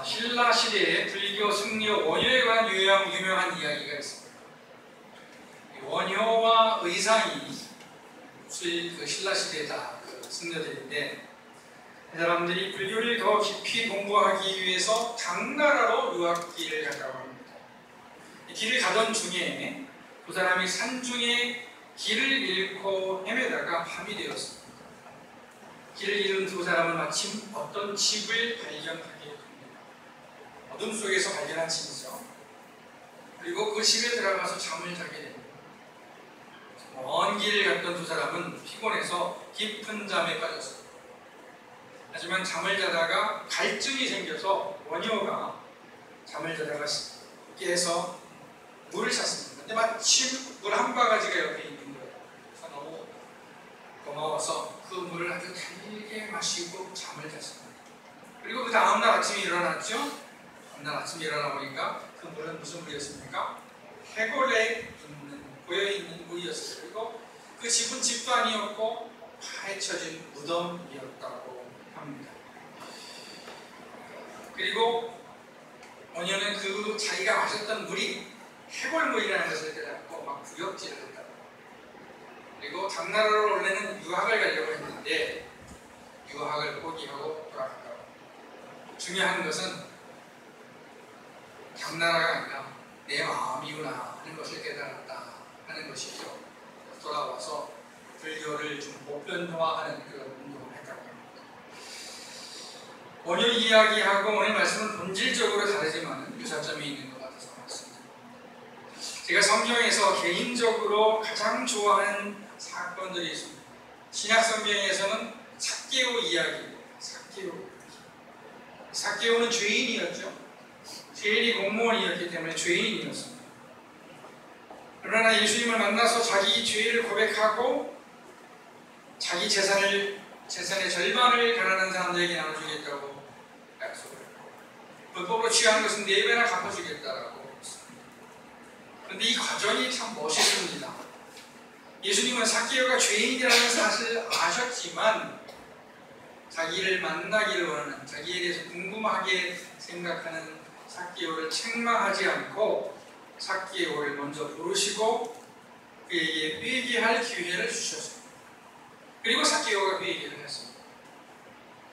신라 시대의 불교 승려 원효에 관한 유명한 이야기가 있습니다. 원효와 의상이 그 신라 시대의 다 승려들인데, 이 사람들이 불교를 더 깊이 공부하기 위해서 당나라로 유학길을 갔다고 합니다. 이 길을 가던 중에 두 사람이 산중에 길을 잃고 헤매다가 밤이 되었습니다. 길을 잃은 두 사람은 마침 어떤 집을 발견하게 됩니다. 어둠 속에서 발견한 집이죠. 그리고 그 집에 들어가서 잠을 자게 됩니다. 먼 길을 갔던 두 사람은 피곤해서 깊은 잠에 빠졌습니다. 하지만 잠을 자다가 갈증이 생겨서 원효가 잠을 자다가 깨서 물을 찾습니다. 근데 마침 물 한 바가지가 옆에 있는 거예요. 그래서 너무 고마워서 그 물을 아주 달게 마시고 잠을 잤습니다. 그리고 그 다음날 아침에 일어났죠. 다음날 아침에 일어나 보니까 그 물은 무슨 물이었습니까? 해골에 고여있는 물이었어요. 그리고 그 집은 집도 아니었고 파헤쳐진 무덤이었다고 합니다. 그리고 원효는 그 자기가 마셨던 물이 해골물이라는 것을 깨닫고 막 구역질을 했다. 그리고 당나라로 원래는 유학을 가려고 했는데 유학을 포기하고 돌아갔다. 중요한 것은 당나라가 아니라 내 마음이구나 하는 것을 깨달았다 하는 것이죠. 돌아와서 불교를 좀 보편화하는 그런 운동을 했다고 합니다. 원효 이야기하고 오늘 말씀은 본질적으로 다르지만 유사점이 있는 것 같아서 말씀드립니다. 제가 성경에서 개인적으로 가장 좋아하는 사건들이 있습니다. 신약 성경에서는 삭개오 이야기입니다. 삭개오는 죄인이었죠. 세리 공무원이었기 때문에 죄인이었습니다. 그러나 예수님을 만나서 자기 죄를 고백하고 자기 재산의 절반을 가난한 사람들에게 나눠주겠다고 약속을 했고, 불법으로 취한 것은 4배나 갚아주겠다라고 했습니다. 그런데 이 과정이 참 멋있습니다. 예수님은 삭개오가 죄인이라는 사실을 아셨지만 자기를 만나기를 원하는, 자기에 대해서 궁금하게 생각하는 삭개오를 책망하지 않고 삭개오를 먼저 부르시고 그에게 회개할 기회를 주셨습니다. 그리고 삭개오가 회개를 했습니다.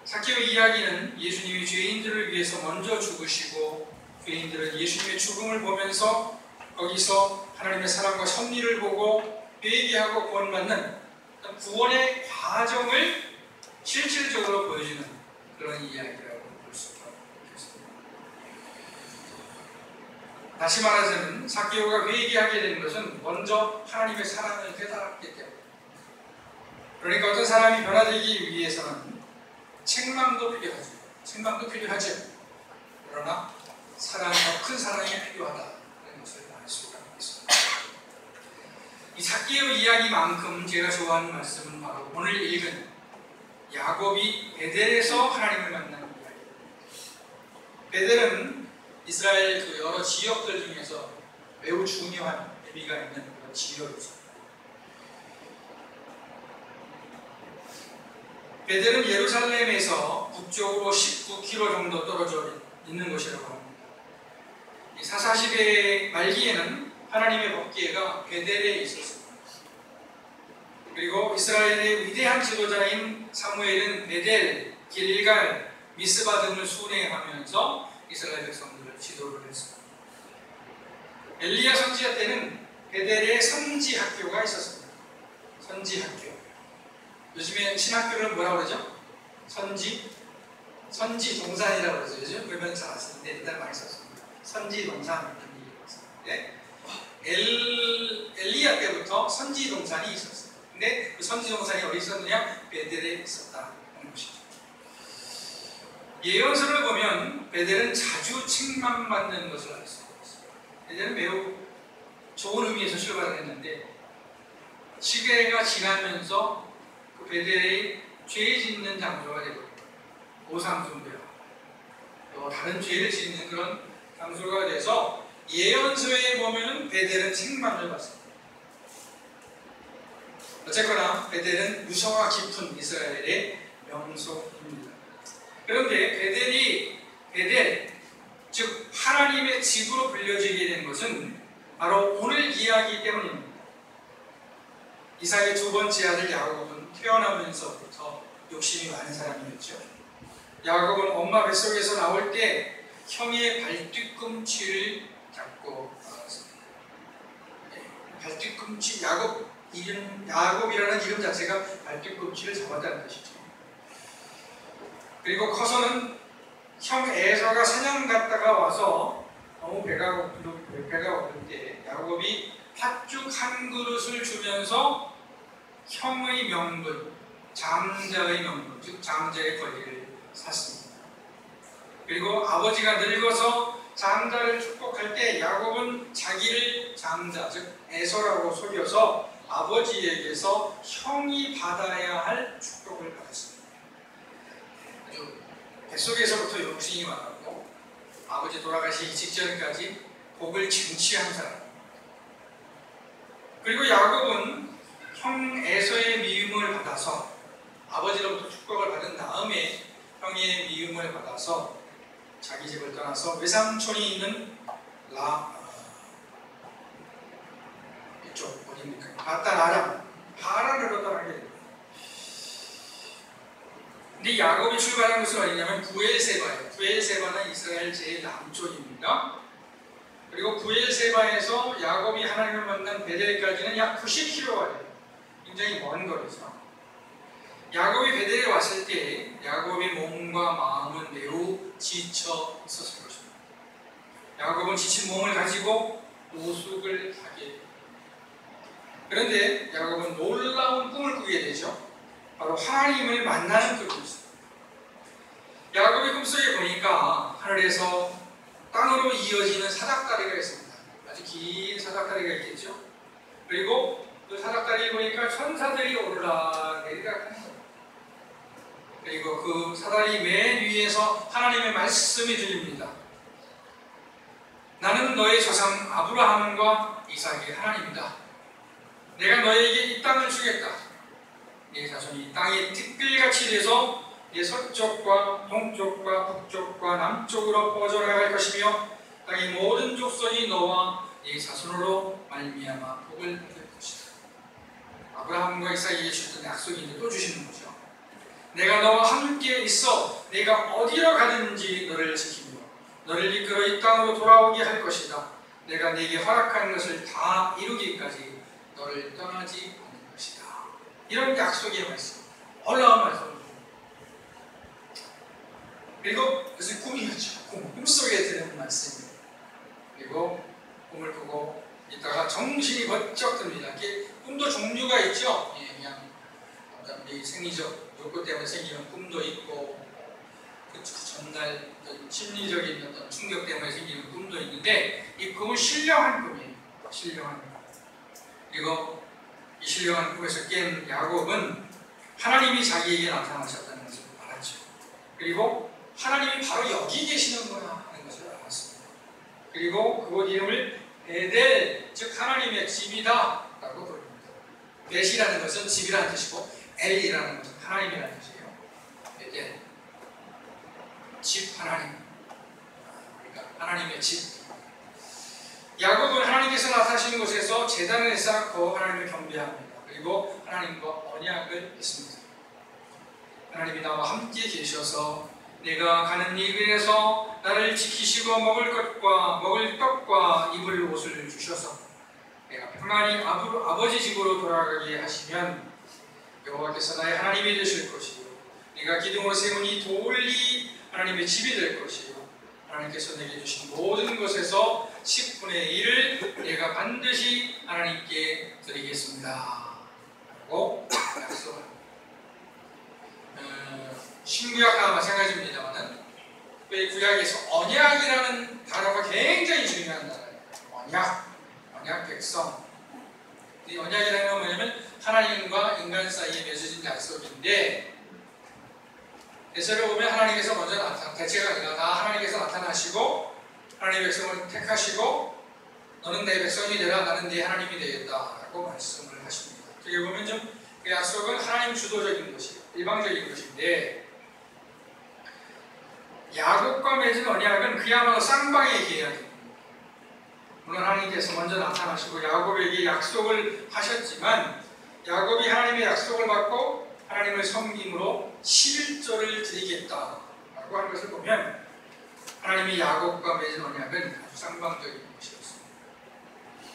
삭개오 이야기는 예수님이 죄인들을 위해서 먼저 죽으시고 죄인들은 예수님의 죽음을 보면서 거기서 하나님의 사랑과 섭리를 보고 회개하고 구원받는 구원의 과정을 실질적으로 보여주는 그런 이야기라고 볼 수가 있겠습니다. 다시 말하자면 삭개오가 회개하게 된 것은 먼저 하나님의 사랑을 깨달았기 때문에, 그러니까 어떤 사람이 변화되기 위해서는 책망도 필요하죠. 그러나 더 큰 사랑이 필요하다는 것을 알 수가 있습니다. 이 삭개오 이야기만큼 제가 좋아하는 말씀은 바로 오늘 읽은 야곱이 베델에서 하나님을 만나는 이야기입니다. 베델은 이스라엘 그 여러 지역들 중에서 매우 중요한 의미가 있는 그런 지역이죠. 베델은 예루살렘에서 북쪽으로 19km 정도 떨어져 있는 곳이라고 합니다. 이 사사시대 말기에는 하나님의 법궤가 베델에 있었습니다. 그리고 이스라엘의 위대한 지도자인 사무엘은 베델, 길갈, 미스바 등을 순회하면서 이스라엘 백성들을 지도를 했습니다. 엘리야 선지자 때는 베델에 선지학교가 있었습니다. 선지학교. 요즘에 신학교를 뭐라고 그러죠? 선지동산이라고 그러죠. 요즘 그러면 잘 안 쓰는데 옛날 많이 썼습니다. 선지동산 이런 얘기. 엘리야 때부터 선지동산이 있었어요. 근데 그 선지동산이 어디 있었느냐? 베델에 있었다는 것이죠. 예언서를 보면 베델은 자주 책망받는 것을 알 수가 있어요. 베델은 매우 좋은 의미에서 출발을 했는데 시대가 지나면서 그 베델이 죄 짓는 장소가 되고 오상숭배와 또 다른 죄를 짓는 그런 장소가 돼서 예언서에 보면은 베델은 책망을 받습니다. 어쨌거나 베델은 유서가 깊은 이스라엘의 명소입니다. 그런데 베델 집으로 불려지게 된 것은 바로 오늘 이야기 때문입니다. 이삭의 두 번째 아들 야곱은 태어나면서부터 욕심이 많은 사람이었죠. 야곱은 엄마 뱃속에서 나올 때 형의 발뒤꿈치를 잡고 나왔습니다. 발뒤꿈치, 야곱이라는 이름 자체가 발뒤꿈치를 잡았다는 것이죠. 그리고 커서는 형 에서가 사냥 갔다가 와서 너무 배가 고플 때 야곱이 팥죽 한 그릇을 주면서 형의 명분, 장자의 명분, 즉 장자의 권리를 샀습니다. 그리고 아버지가 늙어서 장자를 축복할 때 야곱은 자기를 장자, 즉 에서라고 속여서 아버지에게서 형이 받아야 할 축복을 받았습니다. 아주 뱃속에서부터 욕심이 많았고 아버지 돌아가시기 직전까지 복을 쟁취한 사람. 그리고 야곱은 형 에서의 미움을 받아서 아버지로부터 축복을 받은 다음에 형의 미움을 받아서 자기 집을 떠나서 외삼촌이 있는 이쪽 어디입니까? 바단 하란으로 떠나게 됩니다. 근데 야곱이 출발한 곳은 어디냐면 부엘세바예요. 부엘세바는 이스라엘 제일 남쪽입니다. 그리고 부엘세바에서 야곱이 하나님을 만난 베델까지는 약 90km가 돼요. 굉장히 먼 거리죠. 야곱이 베델에 왔을 때 야곱의 몸과 마음은 매우 지쳐 있었을 것입니다. 야곱은 지친 몸을 가지고 노숙을 하게 됩니다. 그런데 야곱은 놀라운 꿈을 꾸게 되죠. 바로 하나님을 만나는 꿈이었습니다. 야곱의 꿈속에 보니까 하늘에서 땅으로 이어지는 사닥다리가 있습니다. 아주 긴 사닥다리가 있겠죠. 그리고 그 사닥다리를 보니까 천사들이 오르락내리락 하는 거예요. 그리고 그 사다리 맨 위에서 하나님의 말씀이 들립니다. 나는 너의 조상 아브라함과 이삭의 하나님이다. 내가 너에게 이 땅을 주겠다. 네 자손이 이 땅에 티끌같이 돼서 네 서쪽과 동쪽과 북쪽과 남쪽으로 퍼져나갈 것이며 땅의 모든 족속이 너와 네 자손으로 말미암아 복을 받을 것이다. 아브라함과 이삭에게 주셨던 약속인데 또 주시는 거죠. 내가 너와 함께 있어 내가 어디로 가든지 너를 지키며 너를 이끌어 이 땅으로 돌아오게 할 것이다. 내가 네게 허락한 것을 다 이루기까지 너를 떠나지 않을 것이다. 이런 약속의 말씀, 놀라운 말씀. 그리고 그것은 꿈이었죠. 꿈속에 드는 말씀이에요. 그리고 꿈을 꾸고 있다가 정신이 번쩍 듭니다. 이게 꿈도 종류가 있죠. 그냥 어떤 생리적 욕구 때문에 생기는 꿈도 있고 그 전날 심리적인 어떤 충격 때문에 생기는 꿈도 있는데 이 꿈은 신령한 꿈이에요. 신령한 꿈. 그리고 이 신령한 꿈에서 깬 야곱은 하나님이 자기에게 나타나셨다는 것을 알았죠. 그리고 하나님이 바로 여기 계시는구나 하는 것을 알았습니다. 그리고 그곳 이름을 베델, 즉 하나님의 집이다 라고 부릅니다. 벳이라는 것은 집이라는 뜻이고 엘이라는 것은 하나님이라는 뜻이에요. 베델, 집 하나님, 그러니까 하나님의 집. 야곱은 하나님께서 나타나시는 곳에서 제단을 쌓고 하나님을 경배합니다. 그리고 하나님과 언약을 했습니다. 하나님이 나와 함께 계셔서 내가 가는 이 길에서 나를 지키시고 먹을 떡과 입을 옷을 주셔서 내가 평안히 아버지 집으로 돌아가게 하시면 여호와께서 나의 하나님이 되실 것이요 네가 기둥으로 세운 이 돌이 하나님의 집이 될 것이요 하나님께서 내게 주신 모든 것에서 10분의 1을 내가 반드시 하나님께 드리겠습니다 라고 약속합니다. 신구약과 마찬가지입니다만은 구약에서 언약이라는 단어가 굉장히 중요한 단어예요. 언약 백성. 이 언약이라는 건 뭐냐면 하나님과 인간 사이에 맺어진 약속인데 대체로 보면 하나님께서 먼저 대체가 아니라 다 하나님께서 나타나시고 하나님의 백성을 택하시고 너는 내 백성이 되라 나는 네 하나님이 되겠다라고 말씀을 하십니다. 어떻게 보면 좀 그 약속은 하나님 주도적인 것이에요. 일방적인 것인데 야곱과 맺은 언약은 그야말로 쌍방의 계약입니다. 물론 하나님께서 먼저 나타나시고 야곱에게 약속을 하셨지만 야곱이 하나님의 약속을 받고 하나님을 섬김으로 11조를 드리겠다라고 하는 것을 보면 하나님이 야곱과 맺은 언약은 아주 쌍방적인 것이었습니다.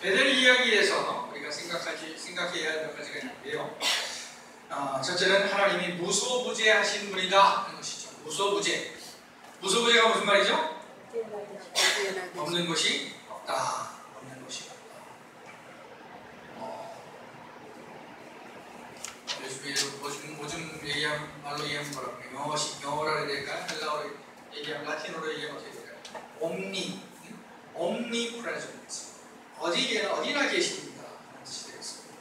베델 이야기에서 우리가 생각해야 할 몇 가지가 있는데요. 첫째는 하나님이 무소부재하신 분이다 하는 것이죠. 무소부재. 무소부재가 무슨 말이죠? 없는 것이 없다. 없는 것이 없다. 요즘 말로 얘기하면 뭐라고 영어로 해야 될까요? 헬라어로 얘기하면 라틴어로 얘기하면 어떻게 될까요? omnipresence. 어디나 계십니다. 하는 뜻이 되겠습니다.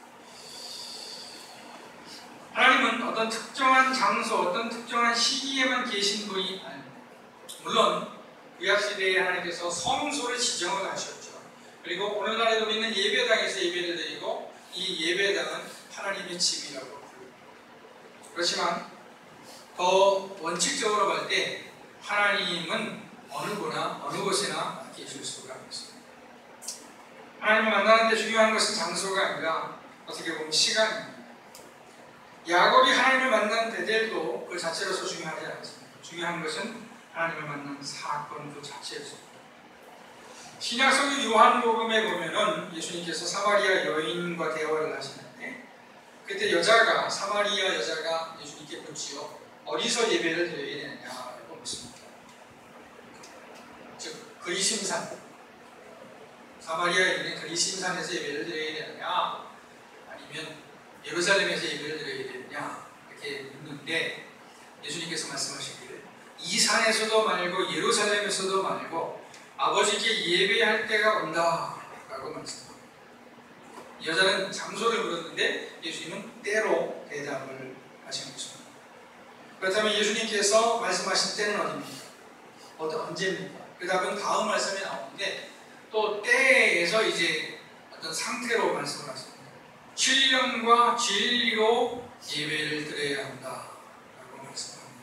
하나님은 어떤 특정한 장소, 어떤 특정한 시기에만 계신 분이 아닙니다. 물론 구약시대에 하나님께서 성소를 지정을 하셨죠. 그리고 오늘날에도 믿는 예배당에서 예배를 드리고 이 예배당은 하나님의 집이라고 부릅니다. 그렇지만 더 원칙적으로 볼 때 하나님은 어느구나 어느 곳에나 계실 수가 있습니다. 하나님을 만나는데 중요한 것은 장소가 아니라 어떻게 보면 시간입니다. 야곱이 하나님을 만난 베델도 그 자체로서 중요하지 않습니다. 중요한 것은 하나님을 만난 사건 그 자체였습니다. 신약성경 요한복음에 보면은 예수님께서 사마리아 여인과 대화를 하시는데 그때 사마리아 여자가 예수님께 묻지요. 어디서 예배를 드려야 되느냐고 묻습니다. 즉 그리심산, 사마리아 여인은 그리심산에서 예배를 드려야 되느냐 아니면 예루살렘에서 예배를 드려야 되느냐 이렇게 묻는데 예수님께서 말씀하시기를 이 산에서도 말고 예루살렘에서도 말고 아버지께 예배할 때가 온다 라고 말씀합니다. 이 여자는 장소를 물었는데 예수님은 때로 대답을 하신 것입니다. 그렇다면 예수님께서 말씀하신 때는 어디입니까? 언제입니까? 그 답은 다음 말씀에 나오는데 또 때에서 이제 어떤 상태로 말씀을 하십니다. 신령과 진리로 예배를 드려야 한다 라고 말씀합니다.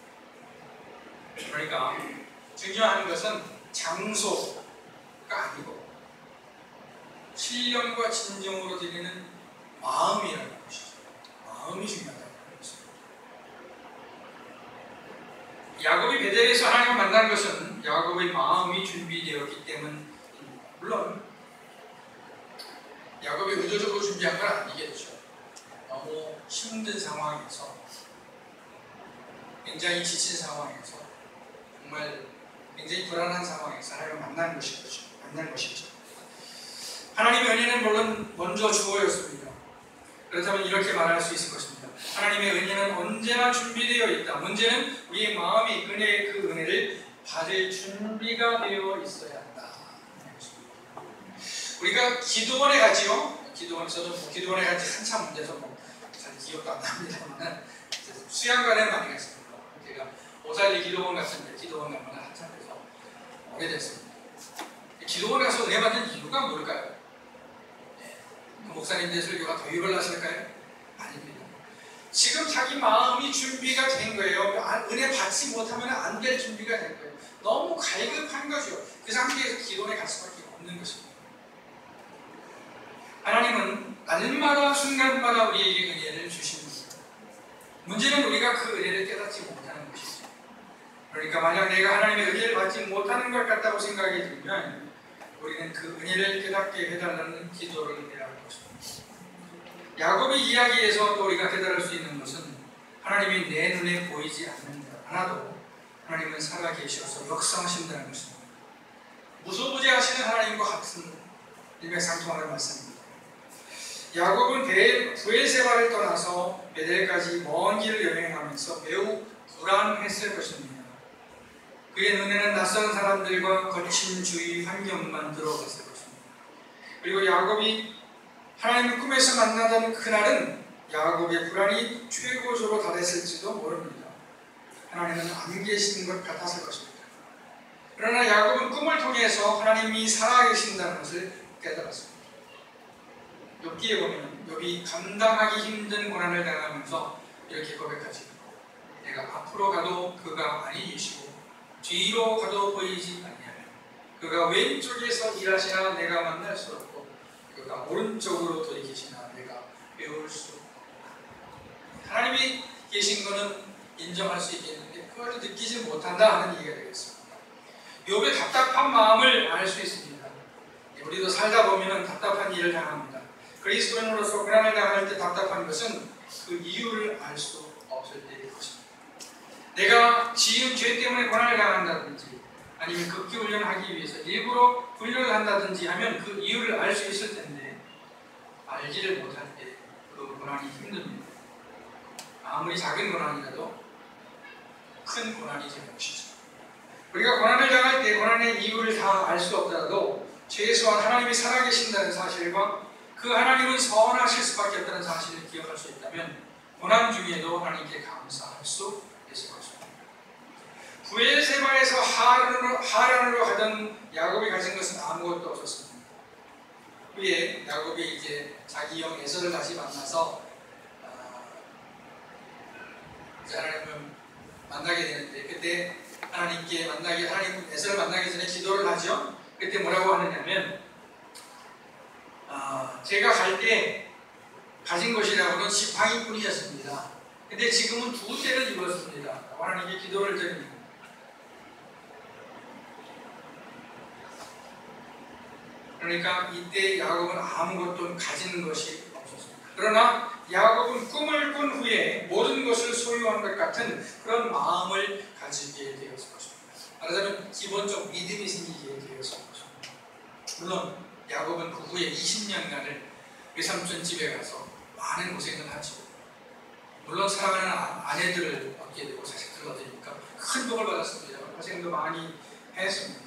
그러니까 중요한 것은 장소가 아니고 신령과 진정으로 드리는 마음이라는 것이죠. 마음이 중요하다는 것입니다. 야곱이 베델에서 하나님을 만난 것은 야곱의 마음이 준비되었기 때문입니다. 물론 야곱이 의도적으로 준비한 건 아니겠죠. 너무 힘든 상황에서 굉장히 지친 상황에서 정말 굉장히 불안한 상황에서 하나님을 만난 것이죠. 하나님의 은혜는 물론 먼저 주어였습니다. 그렇다면 이렇게 말할 수 있을 것입니다. 하나님의 은혜는 언제나 준비되어 있다. 문제는 우리의 마음이 그 은혜를 받을 준비가 되어 있어야 한다. 우리가 기도원에 가지요. 기도원에 간지 한참 문제서 잘 기억도 안 납니다만 수양관에 많이 갔습니다. 제가 오살리 기도원 갔는데 기도원 가면 한참 돼서 오래됐습니다. 기도원에 가서 은혜 받는 이유가 뭘까요? 그 목사님들 설교가 더 유별났을까요? 아닙니다. 지금 자기 마음이 준비가 된 거예요. 은혜 받지 못하면 안 될 준비가 된 거예요. 너무 갈급한 거죠. 그 상태에서 기도원에 갈 수밖에 없는 것입니다. 하나님은 날마다 순간마다 우리에게 은혜를 주십니다. 문제는 우리가 그 은혜를 깨닫지 못하는 것이죠. 그러니까 만약 내가 하나님의 은혜를 받지 못하는 것 같다고 생각이 들면 우리는 그 은혜를 깨닫게 해달라는 기도를 해야 할 것입니다. 야곱의 이야기에서 또 우리가 깨달을 수 있는 것은 하나님이 내 눈에 보이지 않는다 하나도 하나님은 살아계셔서 역사하신다는 것입니다. 무소부재하시는 하나님과 같은 일맥상통하는 말씀입니다. 야곱은 부엘세바를 떠나서 베델까지 먼 길을 여행하면서 매우 불안했을 것입니다. 그의 눈에는 낯선 사람들과 거친 주위 환경만 들어갔을 것입니다. 그리고 야곱이 하나님을 꿈에서 만나던 그날은 야곱의 불안이 최고조로 달했을지도 모릅니다. 하나님은 안 계신 것 같았을 것입니다. 그러나 야곱은 꿈을 통해서 하나님이 살아계신다는 것을 깨달았습니다. 욥기에 보면 욥이 감당하기 힘든 고난을 당하면서 이렇게 고백하지. 내가 앞으로 가도 그가 아니시고 뒤로 가도 보이지 아니하며 그가 왼쪽에서 일하시나 내가 만날 수 없고 그가 오른쪽으로 돌이키시나 내가 배울 수 없고. 하나님이 계신 것은 인정할 수 있겠는데 그걸 느끼지 못한다 하는 얘기가 되겠습니다. 욥의 답답한 마음을 알 수 있습니다. 우리도 살다 보면 답답한 일을 당합니다. 그리스도인으로서 고난을 당할 때 답답한 것은 그 이유를 알 수 없을 때일 것입니다. 내가 지은 죄 때문에 고난을 당한다든지 아니면 극기 훈련하기 위해서 일부러 훈련을 한다든지 하면 그 이유를 알 수 있을 텐데 알지를 못할 때 그 고난이 힘듭니다. 아무리 작은 고난이라도 큰 고난이 되는 것이죠. 우리가 고난을 당할 때 고난의 이유를 다 알 수 없더라도 최소한 하나님이 살아계신다는 사실과 그 하나님은 선하실 수밖에 없다는 사실을 기억할 수 있다면 고난 중에도 하나님께 감사할 수 있을 것입니다. 부엘세바에서 하란으로 가던 야곱이 가진 것은 아무것도 없었습니다. 후에 야곱이 이제 자기 형 에서를 다시 만나서 이제 하나님을 만나게 되는데 그때 하나님 에서를 만나기 전에 기도를 하죠. 그때 뭐라고 하느냐면 제가 갈 때 가진 것이라고는 지팡이뿐이었습니다. 근데 지금은 2대를 입었습니다. 하나님께 기도를 드립니다. 그러니까 이때 야곱은 아무것도 가진 것이 없었습니다. 그러나 야곱은 꿈을 꾼 후에 모든 것을 소유한 것 같은 그런 마음을 가지게 되었을 것입니다. 말하자면 기본적 믿음이 생기게 되었을 것입니다. 물론 야곱은 그 후에 20년간을 외삼촌 집에 가서 많은 고생을 하죠. 물론 사랑하는 아내들을 얻게 되고 자식들을 얻으니까 큰 복을 받았습니다. 고생도 많이 했습니다.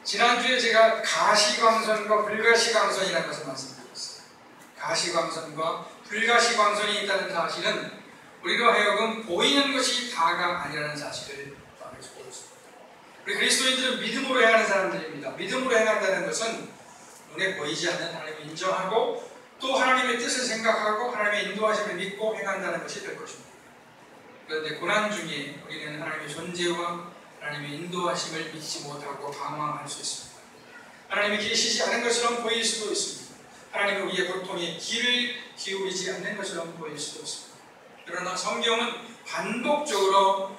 지난주에 제가 가시광선과 불가시광선이라는 것을 말씀드렸어요. 가시광선과 불가시광선이 있다는 사실은 우리로 하여금 보이는 것이 다가 아니라는 사실을 말해주고 있습니다. 우리 그리스도인들은 믿음으로 행하는 사람들입니다. 믿음으로 행한다는 것은 눈에 보이지 않는 하나님을 인정하고 또 하나님의 뜻을 생각하고 하나님의 인도하심을 믿고 행한다는 것이 될 것입니다. 그런데 고난 중에 우리는 하나님의 존재와 하나님의 인도하심을 믿지 못하고 방황할 수 있습니다. 하나님이 계시지 않은 것처럼 보일 수도 있습니다. 하나님은 우리의 고통에 귀를 기울이지 않는 것처럼 보일 수도 있습니다. 그러나 성경은 반복적으로